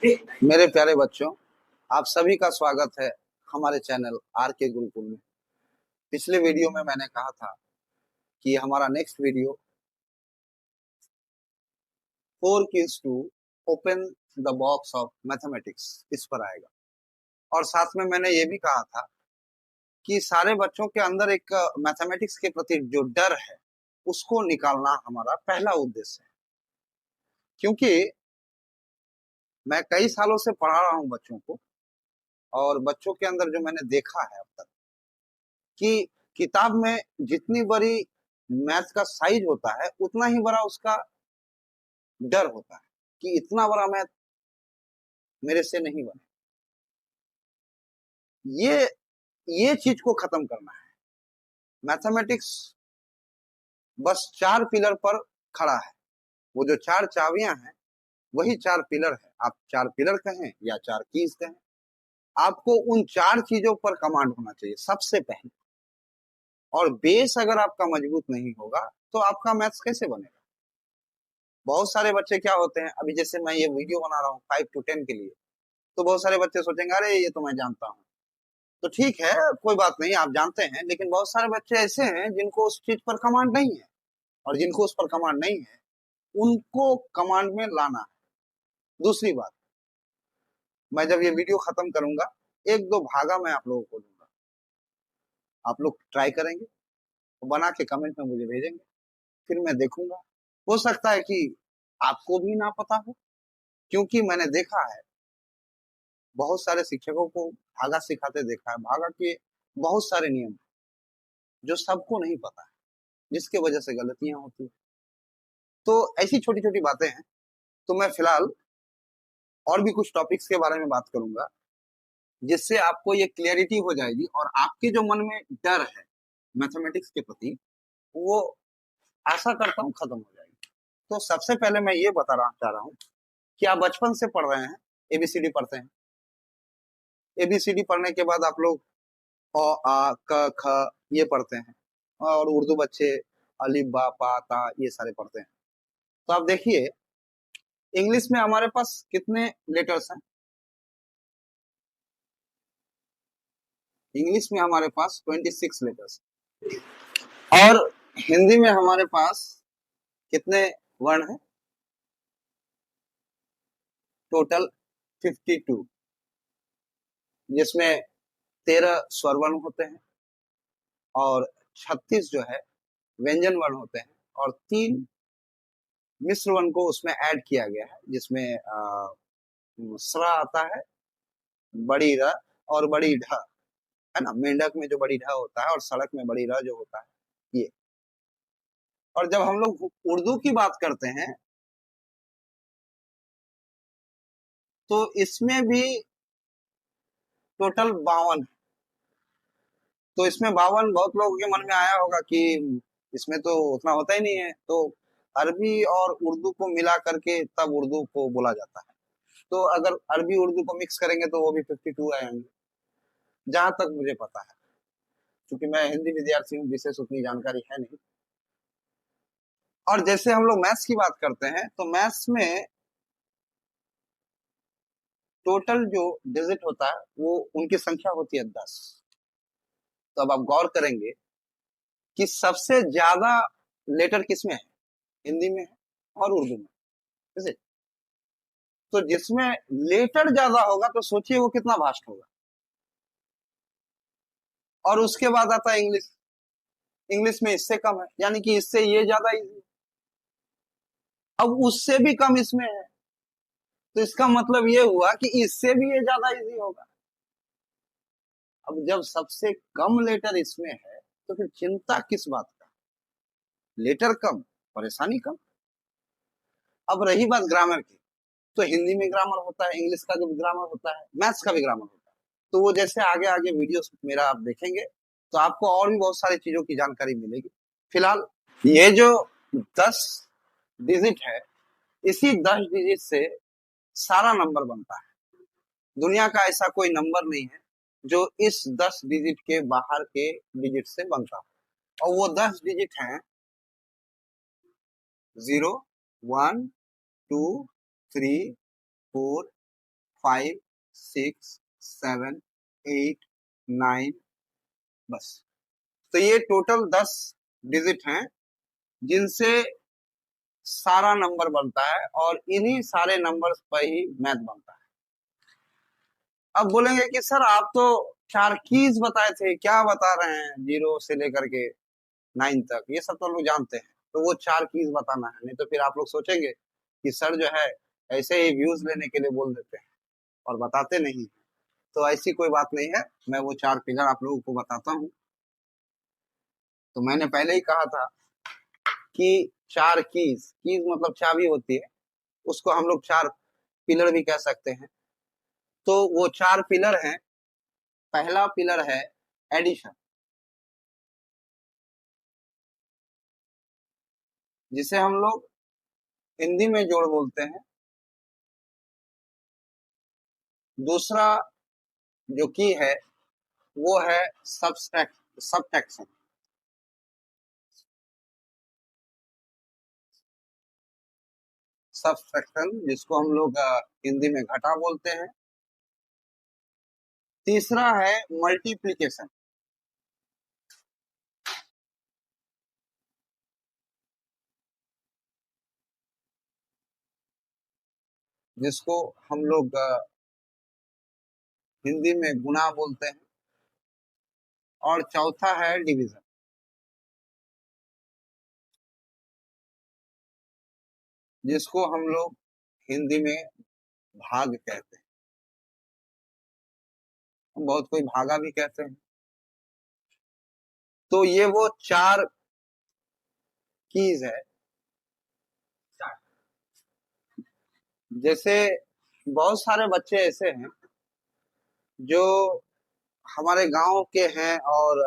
मेरे प्यारे बच्चों, आप सभी का स्वागत है हमारे चैनल आर के गुरुकुल में। पिछले वीडियो में मैंने कहा था कि हमारा next video 4 keys to open the box of mathematics इस पर आएगा। और साथ में मैंने ये भी कहा था कि सारे बच्चों के अंदर एक मैथमेटिक्स के प्रति जो डर है उसको निकालना हमारा पहला उद्देश्य है। क्योंकि मैं कई सालों से पढ़ा रहा हूँ बच्चों को, और बच्चों के अंदर जो मैंने देखा है अब तक कि किताब में जितनी बड़ी मैथ का साइज होता है उतना ही बड़ा उसका डर होता है कि इतना बड़ा मैथ मेरे से नहीं बने। ये ये चीज को खत्म करना है। मैथमेटिक्स बस 4 पिलर पर खड़ा है। वो जो 4 चाबियां हैं वही 4 पिलर है। आप 4 पिलर कहें या 4 कीज कहें, आपको उन 4 चीजों पर कमांड होना चाहिए सबसे पहले। और बेस अगर आपका मजबूत नहीं होगा तो आपका मैथ्स कैसे बनेगा। बहुत सारे बच्चे क्या होते हैं, अभी जैसे मैं ये वीडियो बना रहा हूँ 5 to 10 के लिए, तो बहुत सारे बच्चे सोचेंगे अरे ये तो मैं जानता हूँ। तो ठीक है, कोई बात नहीं, आप जानते हैं, लेकिन बहुत सारे बच्चे ऐसे हैं जिनको उस चीज पर कमांड नहीं है, और जिनको उस पर कमांड नहीं है उनको कमांड में लाना है। दूसरी बात, मैं जब ये वीडियो खत्म करूंगा एक दो भागा मैं आप लोगों को दूंगा, आप लोग ट्राई करेंगे, तो बना के कमेंट में मुझे भेजेंगे, फिर मैं देखूंगा। हो सकता है कि आपको भी ना पता हो, क्योंकि मैंने देखा है बहुत सारे शिक्षकों को भागा सिखाते देखा है। भागा के बहुत सारे नियम जो सबको नहीं पता है, जिसके वजह से गलतियां होती है। तो ऐसी छोटी छोटी बातें हैं। तो मैं फिलहाल और भी कुछ टॉपिक्स के बारे में बात करूंगा, जिससे आपको ये क्लियरिटी हो जाएगी और आपके जो मन में डर है मैथमेटिक्स के प्रति, वो आशा करता हूँ खत्म हो जाएगी। तो सबसे पहले मैं ये बताना चाह रहा हूँ कि आप बचपन से पढ़ रहे हैं, एबीसीडी पढ़ते हैं। एबीसीडी पढ़ने के बाद आप लोग अ आ क ख ये पढ़ते हैं, और उर्दू बच्चे अलिफ बा पा ता ये सारे पढ़ते हैं। तो आप देखिए इंग्लिश में हमारे पास कितने लेटर्स हैं। इंग्लिश में हमारे पास 26 लेटर्स, और हिंदी में हमारे पास कितने वर्ण हैं? टोटल 52, जिसमें 13 स्वर वर्ण होते हैं और 36 जो है व्यंजन वर्ण होते हैं, और 3 मिश्र वर्ण को उसमें ऐड किया गया है, जिसमें स्रा आता है, बड़ी र और बड़ी ढ, है ना। मेंढक में जो बड़ी ढ होता है और सड़क में बड़ी र जो होता है, ये। और जब हम लोग उर्दू की बात करते हैं तो इसमें भी टोटल 52। तो इसमें 52 बहुत लोगों के मन में आया होगा कि इसमें तो उतना होता ही नहीं है, तो अरबी और उर्दू को मिला करके तब उर्दू को बोला जाता है। तो अगर अरबी उर्दू को मिक्स करेंगे तो वो भी 52 आएंगे, जहां तक मुझे पता है। क्योंकि मैं हिंदी विद्यार्थी हूँ, विशेष उतनी जानकारी है नहीं। और जैसे हम लोग मैथ्स की बात करते हैं तो मैथ्स में टोटल जो डिजिट होता है वो उनकी संख्या होती है 10। तो अब आप गौर करेंगे कि सबसे ज्यादा लेटर किसमें है, हिंदी में है और उर्दू में, ठीक है। तो जिसमें लेटर ज्यादा होगा तो सोचिए वो कितना भास्ट होगा। और उसके बाद आता है इंग्लिश। इंग्लिश में इससे कम है, यानी कि इससे ये ज्यादा इजी। अब उससे भी कम इसमें है, तो इसका मतलब ये हुआ कि इससे भी ये ज्यादा इजी होगा। अब जब सबसे कम लेटर इसमें है तो फिर चिंता किस बात का। लेटर कम, परेशानी कम। अब रही बात ग्रामर की, तो हिंदी में ग्रामर होता है, इंग्लिश का भी ग्रामर होता है, मैथ्स का भी ग्रामर होता है। तो वो जैसे आगे आगे वीडियो मेरा आप देखेंगे तो आपको और भी बहुत सारी चीजों की जानकारी मिलेगी। फिलहाल ये जो 10 डिजिट है, इसी 10 डिजिट से सारा नंबर बनता है। दुनिया का ऐसा कोई नंबर नहीं है जो इस 10 डिजिट के बाहर के डिजिट से बनता हो। और वो 10 डिजिट हैं 0, 1, 2, 3, 4, 5 6 7 8 9, बस। तो ये टोटल 10 डिजिट हैं जिनसे सारा नंबर बनता है और इन्हीं सारे नंबर्स पर ही मैथ बनता है। अब बोलेंगे कि सर आप तो 4 कीज बताए थे, क्या बता रहे हैं 0 से लेकर के 9 तक, ये सब तो लोग जानते हैं, तो वो 4 कीज बताना है। नहीं तो फिर आप लोग सोचेंगे कि सर जो है ऐसे ही व्यूज लेने के लिए बोल देते हैं और बताते नहीं। तो ऐसी कोई बात नहीं है, मैं वो 4 फिगर आप लोगों को बताता हूँ। तो मैंने पहले ही कहा था कि 4 कीज मतलब चाबी होती है, उसको हम लोग 4 पिलर भी कह सकते हैं। तो वो 4 पिलर हैं। पहला पिलर है एडिशन, जिसे हम लोग हिंदी में जोड़ बोलते हैं। दूसरा जो की है वो है सबट्रैक्शन, जिसको हम लोग हिंदी में घटा बोलते हैं। तीसरा है मल्टीप्लिकेशन, जिसको हम लोग हिंदी में गुणा बोलते हैं। और चौथा है डिवीजन, जिसको हम लोग हिंदी में भाग कहते हैं। हम बहुत कोई भागा भी कहते हैं। तो ये वो 4 कीज है। जैसे बहुत सारे बच्चे ऐसे हैं जो हमारे गांव के हैं और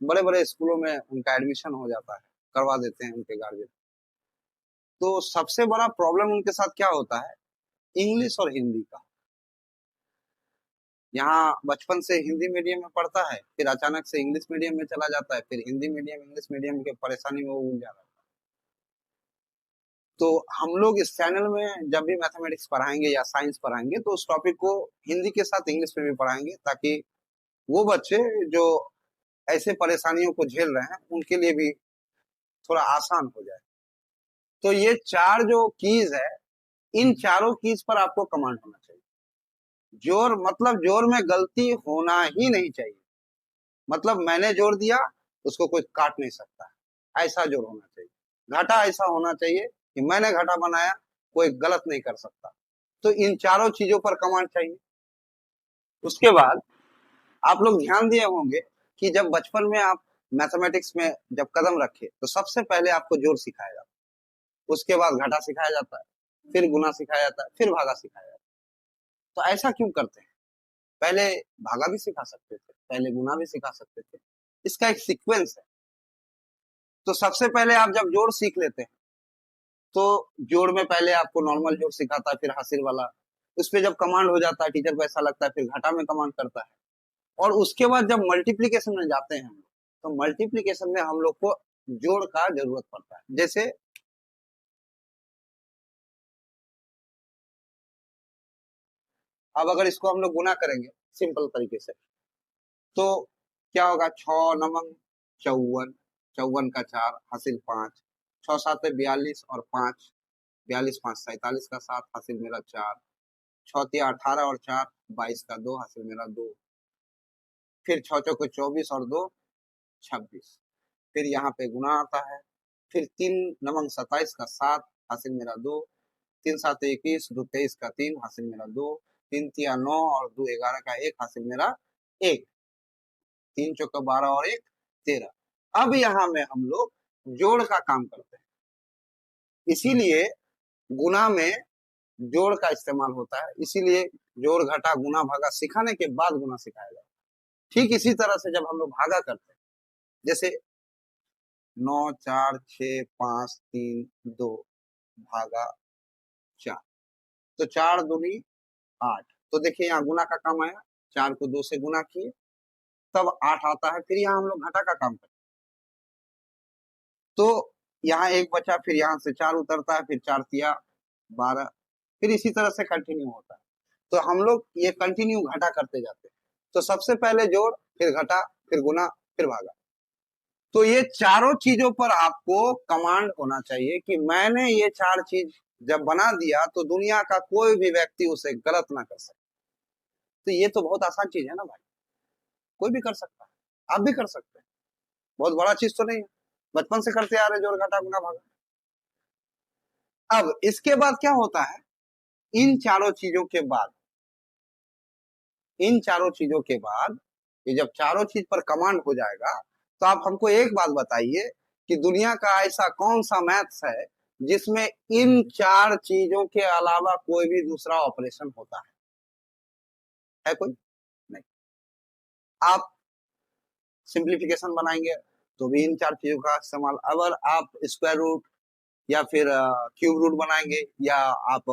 बड़े बड़े स्कूलों में उनका एडमिशन हो जाता है, करवा देते हैं उनके गार्जियन। तो सबसे बड़ा प्रॉब्लम उनके साथ क्या होता है, इंग्लिश और हिंदी का। यहाँ बचपन से हिंदी मीडियम में पढ़ता है, फिर अचानक से इंग्लिश मीडियम में चला जाता है, फिर हिंदी मीडियम इंग्लिश मीडियम के परेशानी में वो उलझ जाता है। तो हम लोग इस चैनल में जब भी मैथमेटिक्स पढ़ाएंगे या साइंस पढ़ाएंगे तो उस टॉपिक को हिंदी के साथ इंग्लिश में भी पढ़ाएंगे, ताकि वो बच्चे जो ऐसे परेशानियों को झेल रहे हैं उनके लिए भी थोड़ा आसान हो जाए। तो ये 4 जो कीज है, इन चारों कीज पर आपको कमांड होना चाहिए। जोर मतलब जोर में गलती होना ही नहीं चाहिए। मतलब मैंने जोड़ दिया, उसको कोई काट नहीं सकता, ऐसा जोर होना चाहिए। घाटा ऐसा होना चाहिए कि मैंने घाटा बनाया, कोई गलत नहीं कर सकता। तो इन चारों चीजों पर कमांड चाहिए। उसके बाद आप लोग ध्यान दिए होंगे कि जब बचपन में आप मैथमेटिक्स में जब कदम रखे तो सबसे पहले आपको जोड़ सिखाया जाता है, उसके बाद घटा सिखाया जाता है, फिर गुना सिखाया जाता है, फिर भागा सिखाया जाता है। तो ऐसा क्यों करते हैं? पहले भागा भी सिखा सकते थे, पहले गुना भी सिखा सकते थे, इसका एक सीक्वेंस है। तो सबसे पहले आप जब जोड़ सीख लेते हैं तो जोड़ में पहले आपको नॉर्मल जोड़ सिखाता है, फिर हासिल वाला, उस पर जब कमांड हो जाता है टीचर को ऐसा लगता है, फिर घटा में कमांड करता है। और उसके बाद जब मल्टीप्लीकेशन में जाते हैं तो मल्टीप्लीकेशन में हम लोग को जोड़ का जरूरत पड़ता है। जैसे अब अगर इसको हम लोग गुना करेंगे सिंपल तरीके से, तो क्या होगा, 6 9 54, 54 का 4 हासिल 5, 6 7 42 और 5, 42 5 47 का 7 हासिल मेरा 4, 6 18 और 4 22 का 2 हासिल मेरा 2, फिर 6 चौके 24 और 2 26, फिर यहाँ पे गुना आता है, फिर 3 9 27 का 7 हासिल मेरा 2, 3 7 21, 2 23 का 3 हासिल मेरा 2, 3 3 9 और 2 11 का 1 हासिल मेरा 1, 3 चौका 12 और 1 13। अब यहाँ में हम लोग जोड़ का काम करते हैं, इसीलिए गुना में जोड़ का इस्तेमाल होता है। इसीलिए जोड़ घटा गुना भागा सिखाने के बाद गुना सिखाया जाता है। ठीक इसी तरह से जब हम लोग भागा करते हैं, जैसे 9 4 6 5 3 2 भागा 4, तो 4 दूनी 8। तो देखिए यहाँ गुना का काम आया, 4 को 2 से गुना किए तब 8 आता है। फिर यहाँ हम लोग घटा का काम करते, तो यहाँ 1 बचा, फिर यहाँ से 4 उतरता है, फिर 4 तिया 12, फिर इसी तरह से कंटिन्यू होता है। तो हम लोग ये कंटिन्यू घटा करते जाते हैं। तो सबसे पहले जोड़, फिर घटा, फिर गुना, फिर भागा। तो ये चारों चीजों पर आपको कमांड होना चाहिए कि मैंने ये चार चीज जब बना दिया तो दुनिया का कोई भी व्यक्ति उसे गलत ना कर सके। तो ये तो बहुत आसान चीज है ना भाई, कोई भी कर सकता है, आप भी कर सकते हैं, बहुत बड़ा चीज तो नहीं है, बचपन से करते आ रहे जोड़ घटा गुना भागा। अब इसके बाद क्या होता है, इन चारों चीजों के बाद, इन चारों चीजों के बाद ये जब चारों चीज पर कमांड हो जाएगा तो आप हमको एक बात बताइए कि दुनिया का ऐसा कौन सा मैथ्स है जिसमें इन चार चीजों के अलावा कोई भी दूसरा ऑपरेशन होता है कोई नहीं। आप सिंप्लीफिकेशन बनाएंगे तो भी इन चार चीजों का इस्तेमाल, अगर आप स्क्वायर रूट या फिर क्यूब रूट बनाएंगे, या आप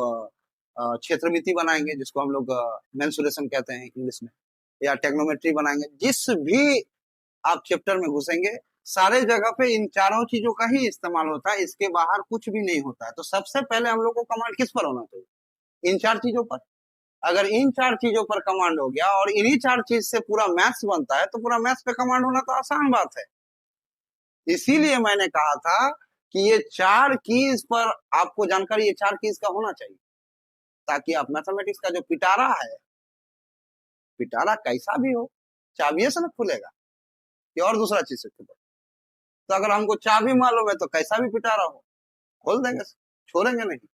क्षेत्रमिति बनाएंगे जिसको हम लोग मेंसुरेशन कहते हैं इंग्लिश में, या टेक्नोमेट्री बनाएंगे, जिस भी आप चैप्टर में घुसेंगे सारे जगह पे इन चारों चीजों का ही इस्तेमाल होता है, इसके बाहर कुछ भी नहीं होता है। तो सबसे पहले हम लोग को कमांड किस पर होना चाहिए, इन चार चीजों पर। अगर इन चार चीजों पर कमांड हो गया और इन्हीं चार चीज से पूरा मैथ्स बनता है तो पूरा मैथ्स पे कमांड होना तो आसान बात है। इसीलिए मैंने कहा था कि ये चार कीज पर आपको जानकारी, ये चार कीज का होना चाहिए, ताकि आप मैथमेटिक्स का जो पिटारा है, पिटारा कैसा भी हो, चाबिये से ना खुलेगा कि और दूसरा चीज से खुलेगा। तो अगर हमको चाबी मालूम है तो कैसा भी पिटारा हो खोल देंगे, छोड़ेंगे नहीं।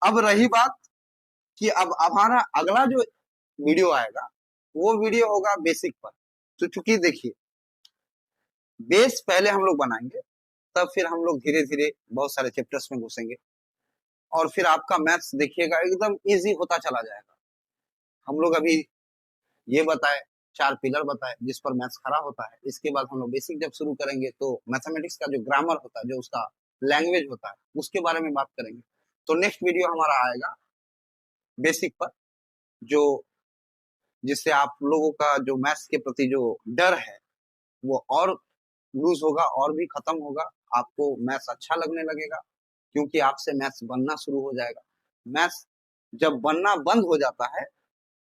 अब रही बात कि अब हमारा अगला जो वीडियो आएगा वो वीडियो होगा बेसिक पर। तो चूंकि देखिए बेस पहले हम लोग बनाएंगे, तब फिर हम लोग धीरे धीरे बहुत सारे चैप्टर्स में घुसेंगे और फिर आपका मैथ्स देखिएगा एकदम इजी होता चला जाएगा। हम लोग अभी ये बताए, चार पिलर बताए जिस पर मैथ्स खड़ा होता है। इसके बाद हम लोग बेसिक जब शुरू करेंगे तो मैथमेटिक्स का जो ग्रामर होता है, जो उसका लैंग्वेज होता है, उसके बारे में बात करेंगे। तो नेक्स्ट वीडियो हमारा आएगा बेसिक पर, जो जिससे आप लोगों का जो मैथ्स के प्रति जो डर है वो और लूज होगा और भी खत्म होगा। आपको मैथ्स अच्छा लगने लगेगा क्योंकि आपसे मैथ्स बनना शुरू हो जाएगा। मैथ्स जब बनना बंद हो जाता है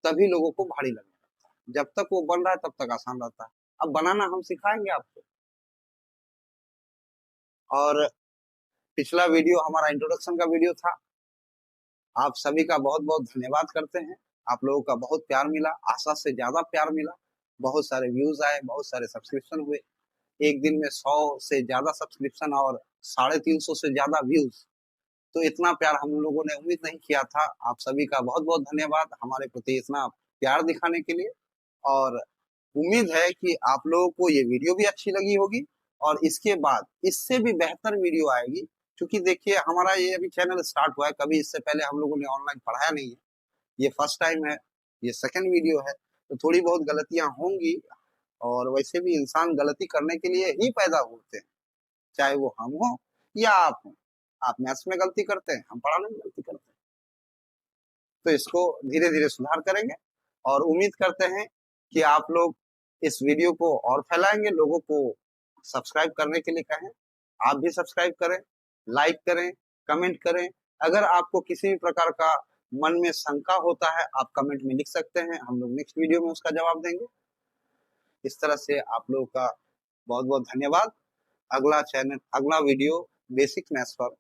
तभी लोगों को भारी लगने लगता है, जब तक वो बन रहा है तब तक आसान रहता है। अब बनाना हम सिखाएंगे आपको। और पिछला वीडियो हमारा इंट्रोडक्शन का वीडियो था। आप सभी का बहुत बहुत धन्यवाद करते हैं, आप लोगों का बहुत प्यार मिला, आशा से ज्यादा प्यार मिला, बहुत सारे व्यूज आए, बहुत सारे सब्सक्रिप्शन हुए। एक दिन में 100 से ज्यादा सब्सक्रिप्शन और 350 से ज्यादा व्यूज। तो इतना प्यार हम लोगों ने उम्मीद नहीं किया था। आप सभी का बहुत बहुत धन्यवाद हमारे प्रति इतना प्यार दिखाने के लिए। और उम्मीद है कि आप लोगों को ये वीडियो भी अच्छी लगी होगी और इसके बाद इससे भी बेहतर वीडियो आएगी। क्योंकि देखिए हमारा ये अभी चैनल स्टार्ट हुआ है, कभी इससे पहले हम लोगों ने ऑनलाइन पढ़ाया नहीं है, ये फर्स्ट टाइम है, ये सेकंड वीडियो है। तो थोड़ी बहुत गलतियां होंगी और वैसे भी इंसान गलती करने के लिए ही पैदा होते हैं, चाहे वो हम हो या आप हो। आप मैथ्स में गलती करते हैं, हम पढ़ाने में गलती करते हैं, तो इसको धीरे धीरे सुधार करेंगे। और उम्मीद करते हैं कि आप लोग इस वीडियो को और फैलाएंगे, लोगों को सब्सक्राइब करने के लिए कहें। आप भी सब्सक्राइब करें, लाइक करें, कमेंट करें। अगर आपको किसी भी प्रकार का मन में शंका होता है आप कमेंट में लिख सकते हैं, हम लोग नेक्स्ट वीडियो में उसका जवाब देंगे। इस तरह से आप लोगों का बहुत बहुत धन्यवाद। अगला वीडियो बेसिक मैथ्स पर